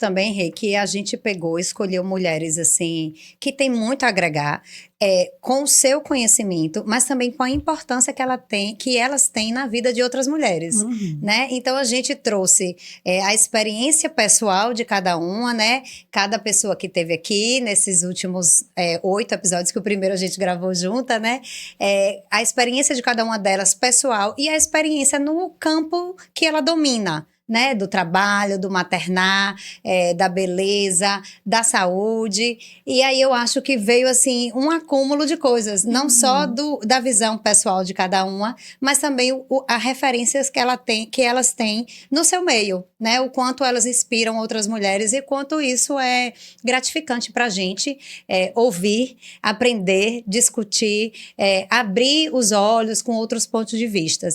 também, Rê, que a gente pegou, escolheu mulheres assim, que tem muito a agregar, com o seu conhecimento, mas também com a importância que elas têm na vida de outras mulheres, né? Então a gente trouxe a experiência pessoal de cada uma, né? Cada pessoa que teve aqui nesses últimos 8 episódios, que o primeiro a gente gravou junta, né? A experiência de cada uma delas pessoal e a experiência no campo que ela domina, né, do trabalho, do maternar, da beleza, da saúde. E aí eu acho que veio assim um acúmulo de coisas, não só da visão pessoal de cada uma, mas também as referências que elas têm no seu meio, né? O quanto elas inspiram outras mulheres e quanto isso é gratificante para a gente ouvir, aprender, discutir, abrir os olhos com outros pontos de vista.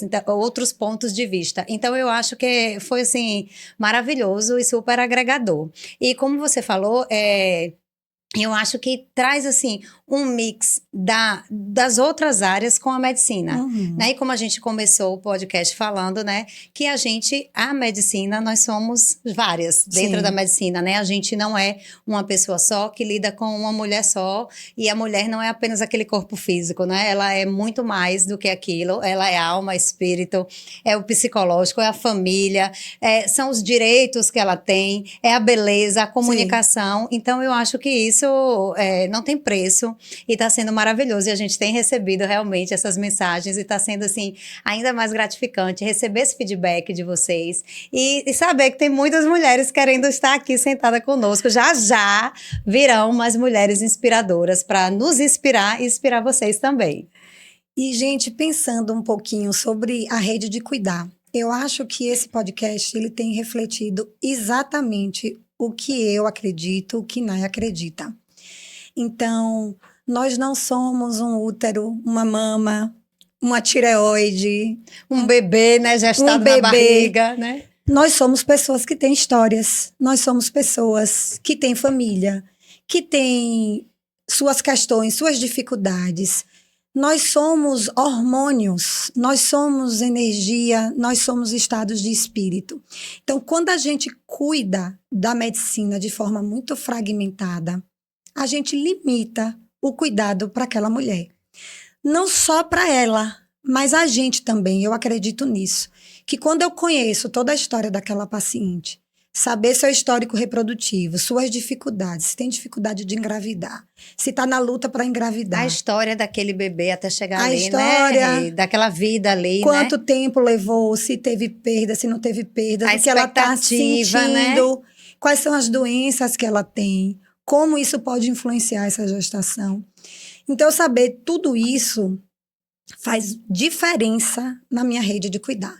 Então eu acho que foi assim, maravilhoso e super agregador. E como você falou, eu acho que traz, assim, um mix das outras áreas com a medicina, né? E como a gente começou o podcast falando, né? Que a medicina, nós somos várias dentro da medicina, né? A gente não é uma pessoa só que lida com uma mulher só, e a mulher não é apenas aquele corpo físico, né? Ela é muito mais do que aquilo, ela é alma, espírito, é o psicológico, é a família, são os direitos que ela tem, é a beleza, a comunicação. Então, eu acho que isso não tem preço e está sendo maravilhoso, e a gente tem recebido realmente essas mensagens e está sendo assim ainda mais gratificante receber esse feedback de vocês e saber que tem muitas mulheres querendo estar aqui sentada conosco. Já já virão mais mulheres inspiradoras para nos inspirar e inspirar vocês também. E, gente, pensando um pouquinho sobre a rede de cuidar, eu acho que esse podcast ele tem refletido exatamente o que eu acredito, o que Nay acredita. Então, nós não somos um útero, uma mama, uma tireoide, um bebê, né, gestado na barriga, né? Nós somos pessoas que têm histórias, nós somos pessoas que têm família, que têm suas questões, suas dificuldades. Nós somos hormônios, nós somos energia, nós somos estados de espírito. Então, quando a gente cuida da medicina de forma muito fragmentada, a gente limita o cuidado para aquela mulher. Não só para ela, mas a gente também, eu acredito nisso. Que quando eu conheço toda a história daquela paciente, saber seu histórico reprodutivo, suas dificuldades, se tem dificuldade de engravidar, se está na luta para engravidar. A história daquele bebê até chegar a ali, história, né? Daquela vida ali, quanto né? tempo levou, se teve perda, se não teve perda, o que ela está sentindo, né? Quais são as doenças que ela tem, como isso pode influenciar essa gestação. Então, saber tudo isso faz diferença na minha rede de cuidar.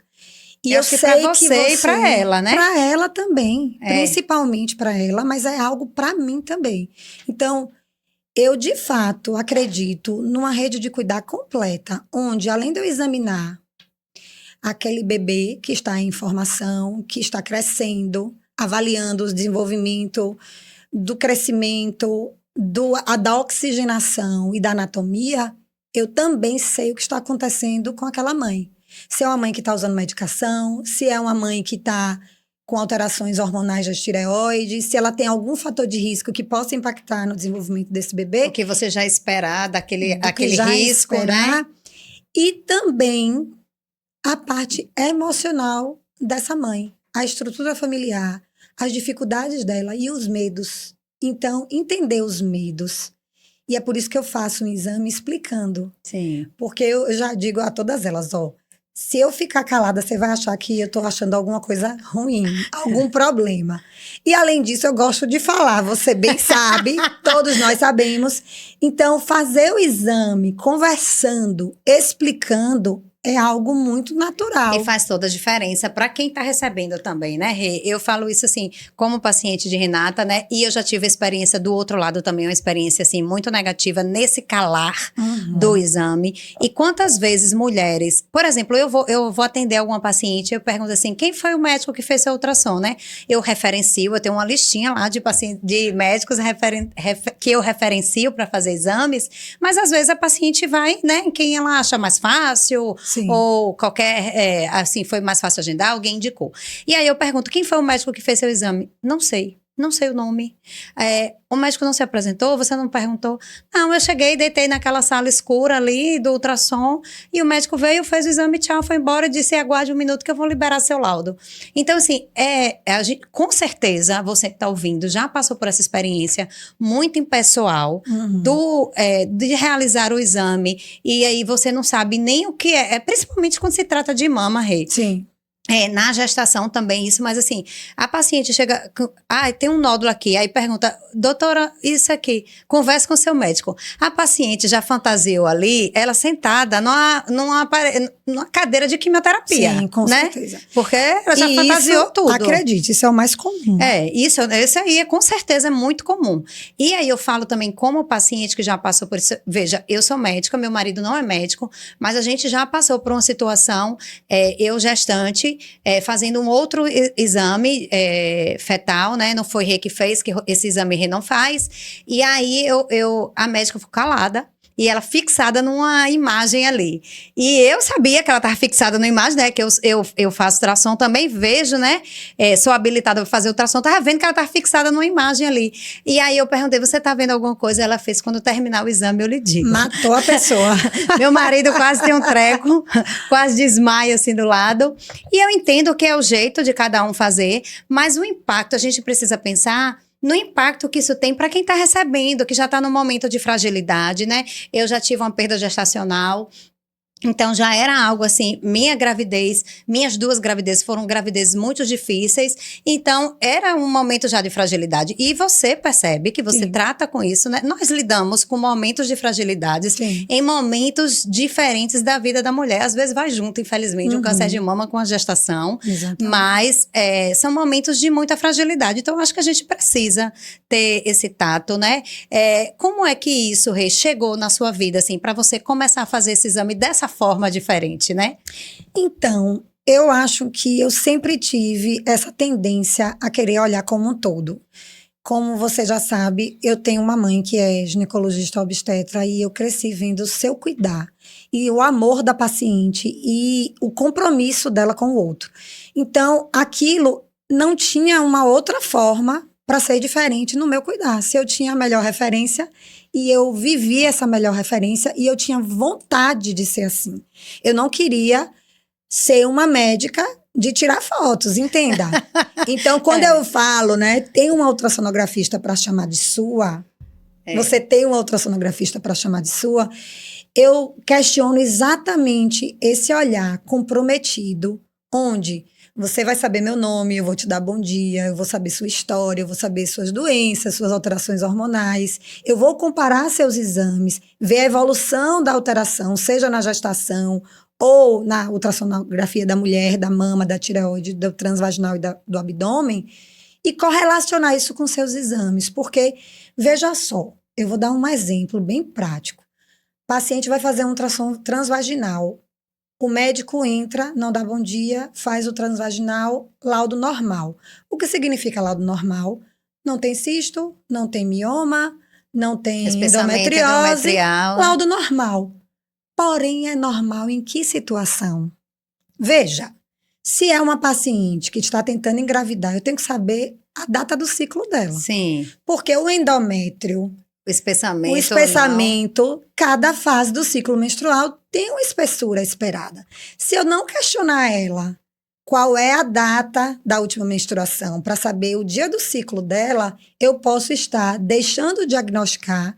E eu sei para você e para ela, né? Para ela também, principalmente para ela, mas é algo para mim também. Então, eu de fato acredito numa rede de cuidar completa, onde além de eu examinar aquele bebê que está em formação, que está crescendo, avaliando o desenvolvimento do crescimento, da oxigenação e da anatomia, eu também sei o que está acontecendo com aquela mãe. Se é uma mãe que está usando medicação, se é uma mãe que está com alterações hormonais das tireoides, se ela tem algum fator de risco que possa impactar no desenvolvimento desse bebê. O que você já esperar daquele risco, esperar, né? E também a parte emocional dessa mãe, a estrutura familiar, as dificuldades dela e os medos. Então, entender os medos. E é por isso que eu faço um exame explicando. Sim. Porque eu já digo a todas elas, se eu ficar calada, você vai achar que eu tô achando alguma coisa ruim, algum problema. E além disso, eu gosto de falar, você bem sabe, todos nós sabemos. Então, fazer o exame conversando, explicando, é algo muito natural. E faz toda a diferença para quem está recebendo também, né, Rê? Eu falo isso assim, como paciente de Renata, né? E eu já tive a experiência do outro lado também, uma experiência assim, muito negativa nesse calar do exame. E quantas vezes mulheres, por exemplo, eu vou atender alguma paciente, eu pergunto assim, quem foi o médico que fez seu ultrassom, né? Eu referencio, eu tenho uma listinha lá de médicos que eu referencio para fazer exames, mas às vezes a paciente vai, né, em quem ela acha mais fácil. Sim. Ou qualquer, assim, foi mais fácil agendar, alguém indicou. E aí eu pergunto, quem foi o médico que fez seu exame? Não sei. Não sei o nome. O médico não se apresentou, você não perguntou? Não, eu cheguei, deitei naquela sala escura ali do ultrassom e o médico veio, fez o exame, tchau, foi embora e disse, aguarde 1 minuto que eu vou liberar seu laudo. Então, assim, a gente, com certeza, você que está ouvindo, já passou por essa experiência muito impessoal de realizar o exame e aí você não sabe nem o que principalmente quando se trata de mama, Rê. Sim. Na gestação também isso, mas assim, a paciente chega, tem um nódulo aqui, aí pergunta, doutora, isso aqui, conversa com seu médico. A paciente já fantasiou ali, ela sentada numa cadeira de quimioterapia. Sim, com né? certeza. Porque ela já fantasiou tudo. Acredite, isso é o mais comum. Isso aí com certeza é muito comum. E aí eu falo também como paciente que já passou por isso, veja, eu sou médica, meu marido não é médico, mas a gente já passou por uma situação, eu gestante, fazendo um outro exame fetal, né? Não foi Rê que fez, que esse exame Rê não faz. E aí a médica ficou calada. E ela fixada numa imagem ali. E eu sabia que ela estava fixada numa imagem, né? Que eu faço ultrassom também, vejo, né? Sou habilitada para fazer ultrassom. Estava vendo que ela estava fixada numa imagem ali. E aí eu perguntei, você está vendo alguma coisa? Ela fez, quando terminar o exame, eu lhe digo. Matou a pessoa. Meu marido quase tem um treco, quase desmaia assim do lado. E eu entendo que é o jeito de cada um fazer, mas o impacto, a gente precisa pensar no impacto que isso tem para quem está recebendo, que já está no momento de fragilidade, né? Eu já tive uma perda gestacional. Então, já era algo assim, minhas 2 gravidezes foram gravidezes muito difíceis, então era um momento já de fragilidade. E você percebe que você trata com isso, né? Nós lidamos com momentos de fragilidades em momentos diferentes da vida da mulher. Às vezes vai junto, infelizmente, o câncer de mama com a gestação, mas são momentos de muita fragilidade. Então, acho que a gente precisa ter esse tato, né? Como é que isso, Rê, chegou na sua vida, assim, para você começar a fazer esse exame dessa forma diferente, né? Então, eu acho que eu sempre tive essa tendência a querer olhar como um todo. Como você já sabe, eu tenho uma mãe que é ginecologista obstetra e eu cresci vendo o seu cuidar e o amor da paciente e o compromisso dela com o outro. Então, aquilo não tinha uma outra forma para ser diferente no meu cuidar. Se eu tinha a melhor referência e eu vivi essa melhor referência e eu tinha vontade de ser assim. Eu não queria ser uma médica de tirar fotos, entenda. Então, quando eu falo, né, tem uma ultrassonografista para chamar de sua, você tem uma ultrassonografista para chamar de sua, eu questiono exatamente esse olhar comprometido, onde você vai saber meu nome, eu vou te dar bom dia, eu vou saber sua história, eu vou saber suas doenças, suas alterações hormonais. Eu vou comparar seus exames, ver a evolução da alteração, seja na gestação ou na ultrassonografia da mulher, da mama, da tireoide, do transvaginal e do abdômen, e correlacionar isso com seus exames. Porque, veja só, eu vou dar um exemplo bem prático. O paciente vai fazer um ultrassom transvaginal. O médico entra, não dá bom dia, faz o transvaginal, laudo normal. O que significa laudo normal? Não tem cisto, não tem mioma, não tem endometriose, laudo normal. Porém, é normal em que situação? Veja, se é uma paciente que está tentando engravidar, eu tenho que saber a data do ciclo dela. Sim. Porque o endométrio, o espessamento, cada fase do ciclo menstrual tem uma espessura esperada. Se eu não questionar ela qual é a data da última menstruação para saber o dia do ciclo dela, eu posso estar deixando de diagnosticar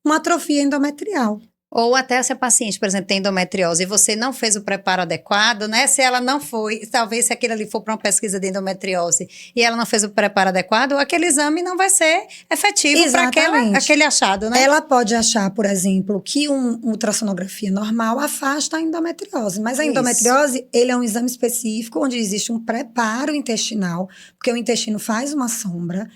uma atrofia endometrial. Ou até se a paciente, por exemplo, tem endometriose e você não fez o preparo adequado, né? Se ela não foi, talvez se aquilo ali for para uma pesquisa de endometriose e ela não fez o preparo adequado, aquele exame não vai ser efetivo para aquele achado, né? Ela pode achar, por exemplo, que uma ultrassonografia normal afasta a endometriose. Mas a endometriose, ele é um exame específico onde existe um preparo intestinal, porque o intestino faz uma sombra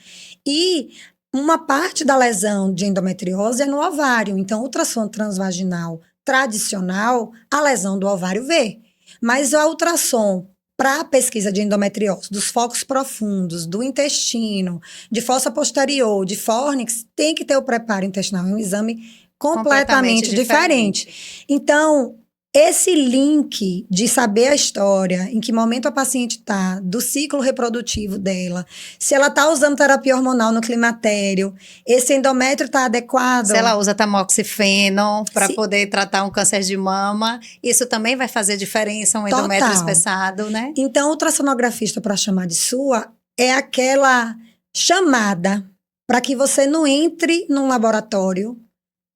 e uma parte da lesão de endometriose é no ovário. Então, ultrassom transvaginal tradicional, a lesão do ovário vê. Mas a ultrassom para a pesquisa de endometriose, dos focos profundos, do intestino, de fossa posterior, de fórnix, tem que ter o preparo intestinal. É um exame completamente diferente. Então, esse link de saber a história, em que momento a paciente está, do ciclo reprodutivo dela, se ela está usando terapia hormonal no climatério, esse endométrio está adequado. Se ela usa tamoxifeno para poder tratar um câncer de mama, isso também vai fazer diferença, um endométrio espessado, né? Então, o ultrassonografista, para chamar de sua, é aquela chamada para que você não entre num laboratório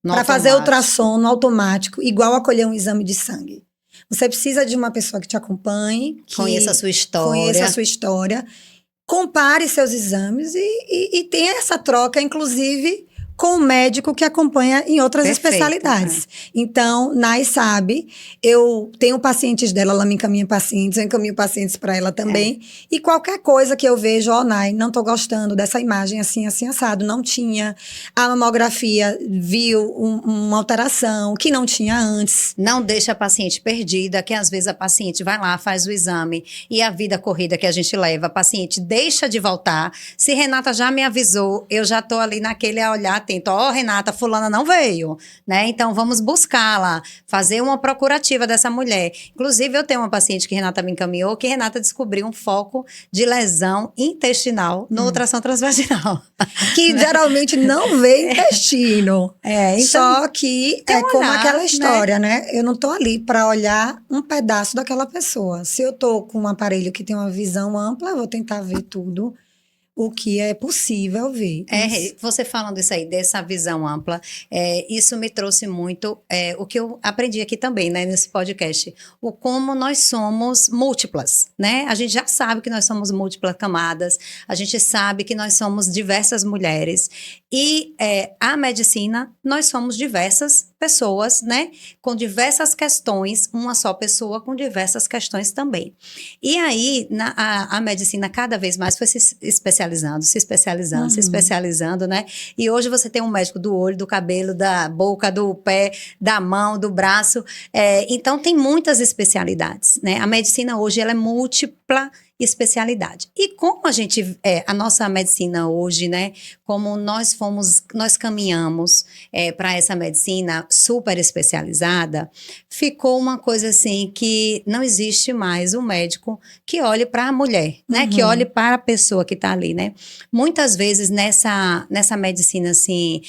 para fazer ultrassom no automático, igual acolher um exame de sangue. Você precisa de uma pessoa que te acompanhe, que conheça a sua história, compare seus exames e tenha essa troca, inclusive, com o médico que acompanha em outras especialidades. Então, Nai sabe, eu tenho pacientes dela, ela me encaminha pacientes, eu encaminho pacientes para ela também. E qualquer coisa que eu vejo, Nai, não tô gostando dessa imagem assim, assim, assado. Não tinha. A mamografia viu uma alteração que não tinha antes. Não deixa a paciente perdida, que às vezes a paciente vai lá, faz o exame e a vida corrida que a gente leva, a paciente deixa de voltar. Se Renata já me avisou, eu já tô ali naquele a olhar atento. Renata, fulana não veio, né? Então, vamos buscá-la, fazer uma procurativa dessa mulher. Inclusive, eu tenho uma paciente que Renata me encaminhou, que Renata descobriu um foco de lesão intestinal no ultrassom transvaginal. Que geralmente não vê intestino. Então, só que é como aquela história, né? Eu não tô ali para olhar um pedaço daquela pessoa. Se eu tô com um aparelho que tem uma visão ampla, eu vou tentar ver tudo o que é possível ver. Você falando isso aí, dessa visão ampla, isso me trouxe muito o que eu aprendi aqui também, né, nesse podcast, o como nós somos múltiplas, né? A gente já sabe que nós somos múltiplas camadas, a gente sabe que nós somos diversas mulheres e a medicina, nós somos diversas pessoas, né, com diversas questões, uma só pessoa com diversas questões também. E aí, a medicina cada vez mais foi se especializando, né? E hoje você tem um médico do olho, do cabelo, da boca, do pé, da mão, do braço. Então, tem muitas especialidades, né? A medicina hoje, ela é múltipla especialidade. E como a nossa medicina hoje, né, como nós caminhamos para essa medicina super especializada, ficou uma coisa assim que não existe mais um médico que olhe para a mulher, né, que olhe para a pessoa que está ali, né. Muitas vezes nessa medicina assim,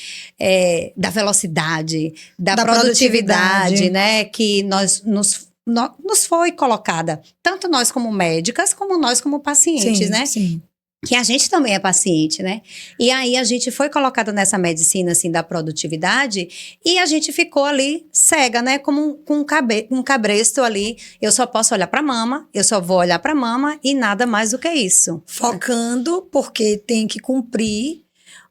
da velocidade, da produtividade, né, que nos foi colocada, tanto nós como médicas, como nós como pacientes, né? Sim. Que a gente também é paciente, né? E aí a gente foi colocada nessa medicina, assim, da produtividade e a gente ficou ali cega, né? Como um cabresto ali. Eu só posso olhar pra mama, eu só vou olhar pra mama e nada mais do que isso. Focando, porque tem que cumprir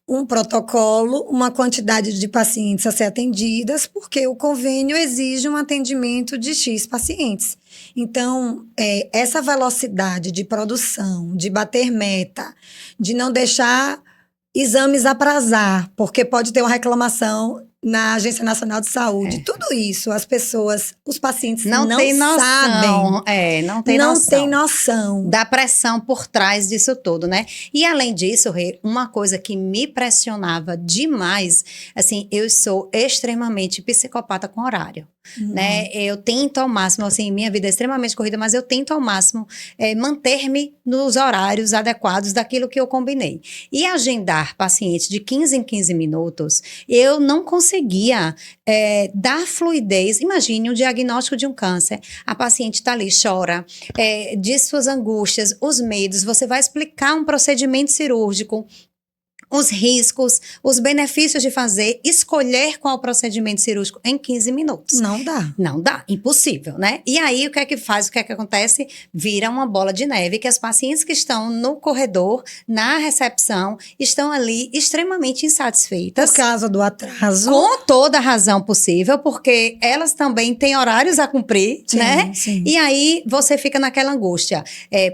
um protocolo, uma quantidade de pacientes a ser atendidas, porque o convênio exige um atendimento de X pacientes. Então, essa velocidade de produção, de bater meta, de não deixar exames atrasar, porque pode ter uma reclamação na Agência Nacional de Saúde. Tudo isso, as pessoas, os pacientes não sabem. Não tem noção da pressão por trás disso tudo, né? E além disso, uma coisa que me pressionava demais, assim, eu sou extremamente psicopata com horário, né? Eu tento ao máximo, assim, minha vida é extremamente corrida, mas eu tento ao máximo manter-me nos horários adequados daquilo que eu combinei. E agendar pacientes de 15 em 15 minutos, eu não conseguia dar fluidez. Imagine um diagnóstico de um câncer. A paciente está ali, chora, diz suas angústias, os medos. Você vai explicar um procedimento cirúrgico, os riscos, os benefícios de escolher qual procedimento cirúrgico em 15 minutos. Não dá. Não dá, impossível, né? E aí, o que é que faz, o que é que acontece? Vira uma bola de neve, que as pacientes que estão no corredor, na recepção, estão ali extremamente insatisfeitas. Por causa do atraso. Com toda a razão possível, porque elas também têm horários a cumprir, né? Sim. E aí, você fica naquela angústia.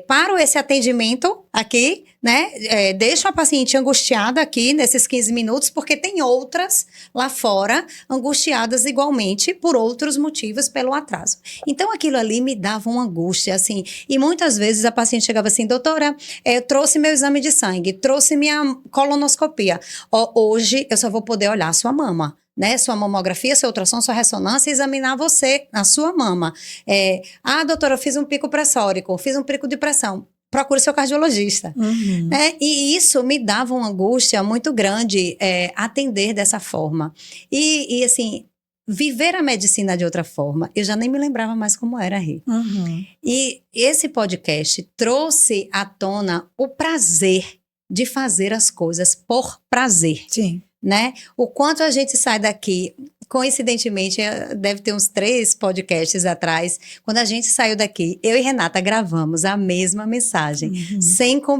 Paro esse atendimento aqui, né? Deixo a paciente angustiada aqui nesses 15 minutos, porque tem outras lá fora angustiadas igualmente por outros motivos pelo atraso. Então, aquilo ali me dava uma angústia, assim. E muitas vezes a paciente chegava assim, doutora, eu trouxe meu exame de sangue, trouxe minha colonoscopia. Hoje eu só vou poder olhar a sua mama. Né, sua mamografia, seu ultrassom, sua ressonância, examinar você, a sua mama. Doutora, eu fiz um pico pressórico, fiz um pico de pressão. Procure seu cardiologista. Né? E isso me dava uma angústia muito grande atender dessa forma. E assim, viver a medicina de outra forma, eu já nem me lembrava mais como era, Rê. E esse podcast trouxe à tona o prazer de fazer as coisas por prazer. Sim. Né? O quanto a gente sai daqui, coincidentemente, deve ter uns 3 podcasts atrás, quando a gente saiu daqui, eu e Renata gravamos a mesma mensagem, sem